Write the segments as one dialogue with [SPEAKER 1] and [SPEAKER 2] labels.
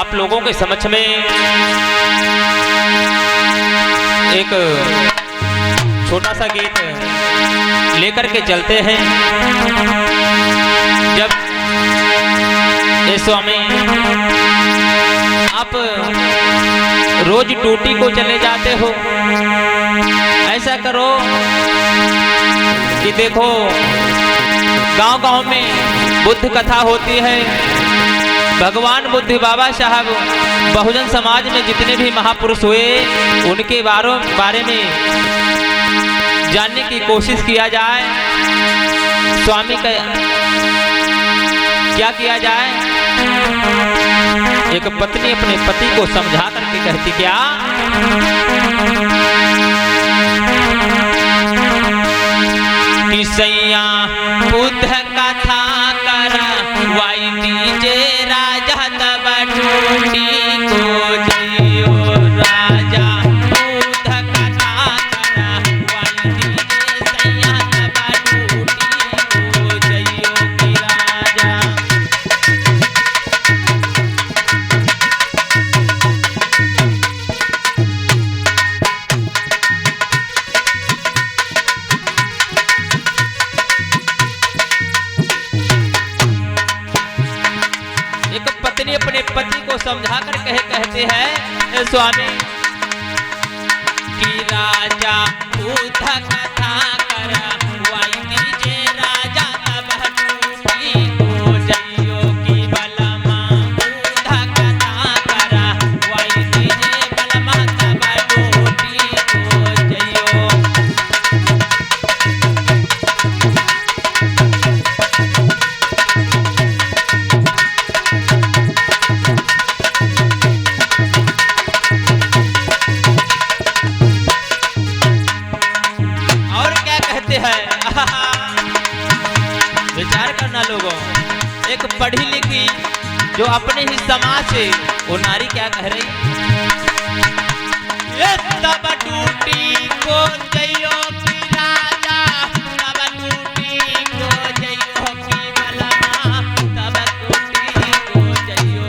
[SPEAKER 1] आप लोगों के समक्ष में एक छोटा सा गीत लेकर के चलते हैं। जब ये स्वामी आप रोज ड्यूटी को चले जाते हो, ऐसा करो कि देखो गांव-गांव में बुद्ध कथा होती है। भगवान बुद्ध बाबा साहब बहुजन समाज में जितने भी महापुरुष हुए उनके बारे में जानने की कोशिश किया जाए। स्वामी का क्या किया जाए? एक पत्नी अपने पति को समझा करके कहती क्या, कि सैया बुद्ध कथा कर वाई दीजे राजा तब टूटी को जइयो राजा। बुद्ध कथा कर वाई दीजे सैया तब टूटी को जइयो की राजा। अपने पति को समझा कर कहते हैं स्वामी कि राजा बुद्ध कथा कर वाई दीजे राजा तब टूटी को जइयो की बलमा। बुद्ध कथा कर वाई दीजे बलमा तब टूटी को जइयो। विचार करना लोगों, एक पढ़ी लिखी जो अपने ही समाज से वो नारी क्या कह रही, ये तब टूटी को जइयो की राजा तब टूटी को जइयो की बलमा तब टूटी को जइयो।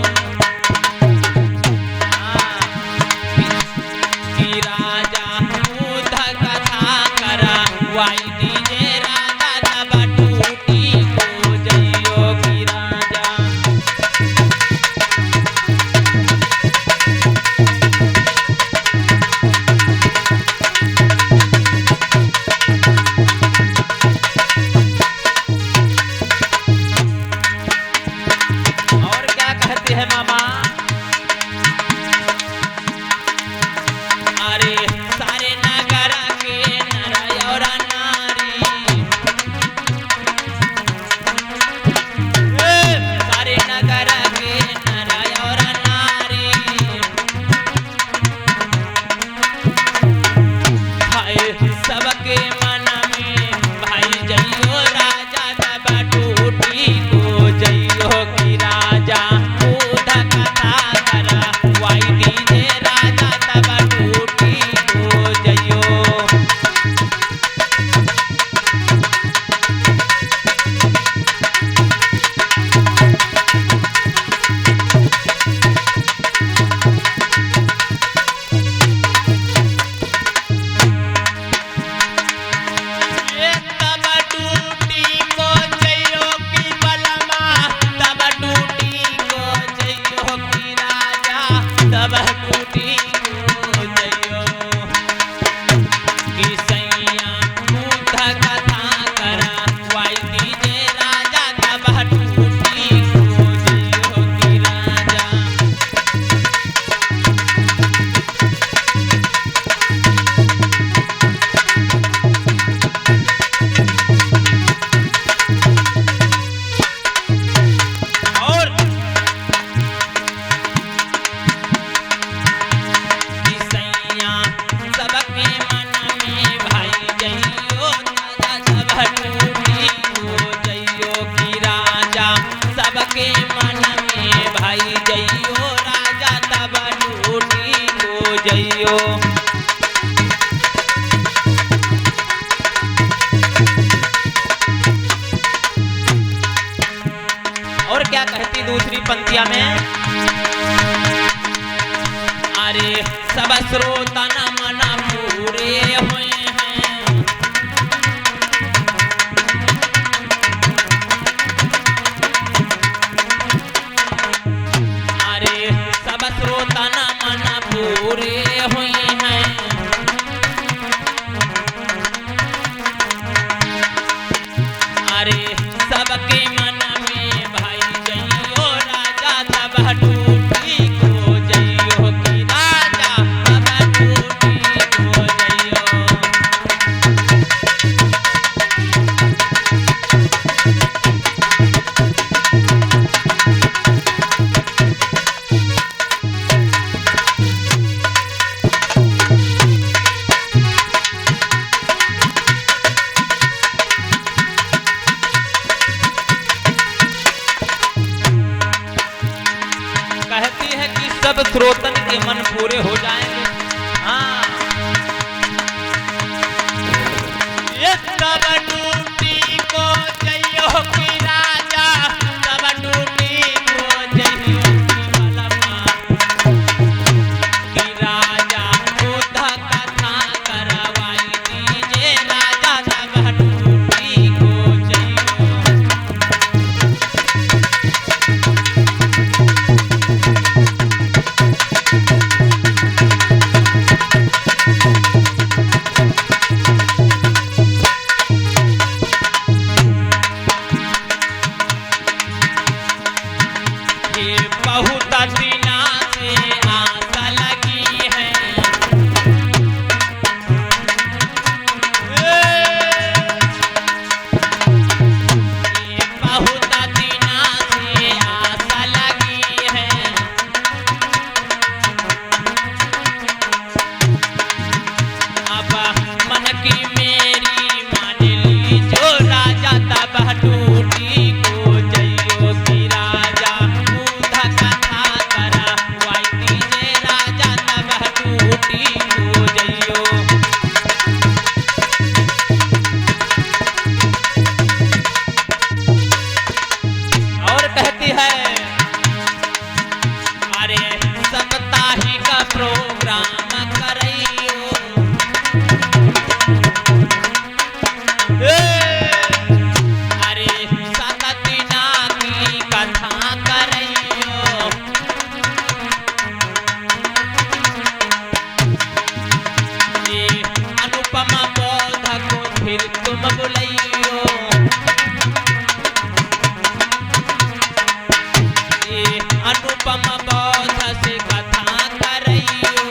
[SPEAKER 1] की राजा बुद्ध कथा कर वाई दीजे राजा तब टूटी को जइयो की राजा। और क्या कहते हैं मामा, अरे सारे नगर के नर और नारी, सारे नगर के नर और नारी, हाय सबके मन में भाई जइयो राजा तब टूटी को जइयो की राजा। बुद्ध कथा कर वाई दीजे राजा तब टूटी को जइयो। ये तब टूटी को जइयो की बलमा तब टूटी को जइयो की राजा तब टूटी को जइयो। कि सैया बुद्ध कथा कर वाई दीजे राजा तब टूटी को जइयो की राजा। और कि सैया सबके मन में भाई जइयो राजा तब टूटी को जइयो की राजा। सबके मन में भाई जइयो राजा तब टूटी को जइयो। और क्या कहती दूसरी पंक्तियां में, अरे सब श्रोता न मना पूरे हुए हैं। अरे सब श्रोता न मना पूरे हुए हैं। अरे सबके मन में भाई जइयो राजा तब टूटी को जइयो कि राजा तब टूटी को जइयो। कहती है कि सब श्रोतन के मन पूरे हो जाएंगे। हाँ, ये तब टूटी को जइयो कि राजा तब टूटी को जइयो कि बलमा कि राजा बुद्ध कथा करवाई दीजिए राजा तब टूटी को जइयो। बहुत दिना से आस लगी है। बहुत दिना से आस लगी है। अब मन की मेरी मान ली जो राजा तब टूटी को जइयो कि राजा कथा करवाई दीजिए राजा तब टूटी को जइयो। और कहती है अरे साप्ताहिक प्रोग्राम करइयो। अरे 7 दिना की कथा करइयो। ये अनुपमा बोध को फिर तुम बुलाइयो। ये अनुपमा बोध से कथा करइयो।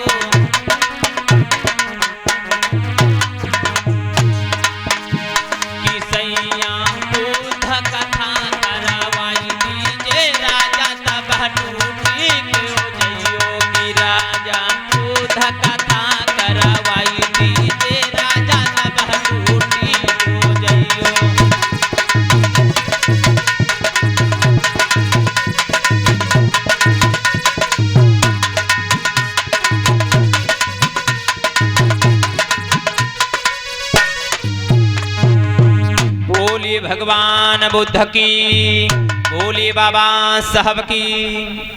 [SPEAKER 1] कि सैया बुद्ध कथा करवाई दीजिए राजा तब टूटी को जइयो कि राजा बुद्ध कथा करवाई दीजिए राजा तब टूटी को जइयो। बोलिए भगवान बुद्ध की, बोलिए बाबा साहब की।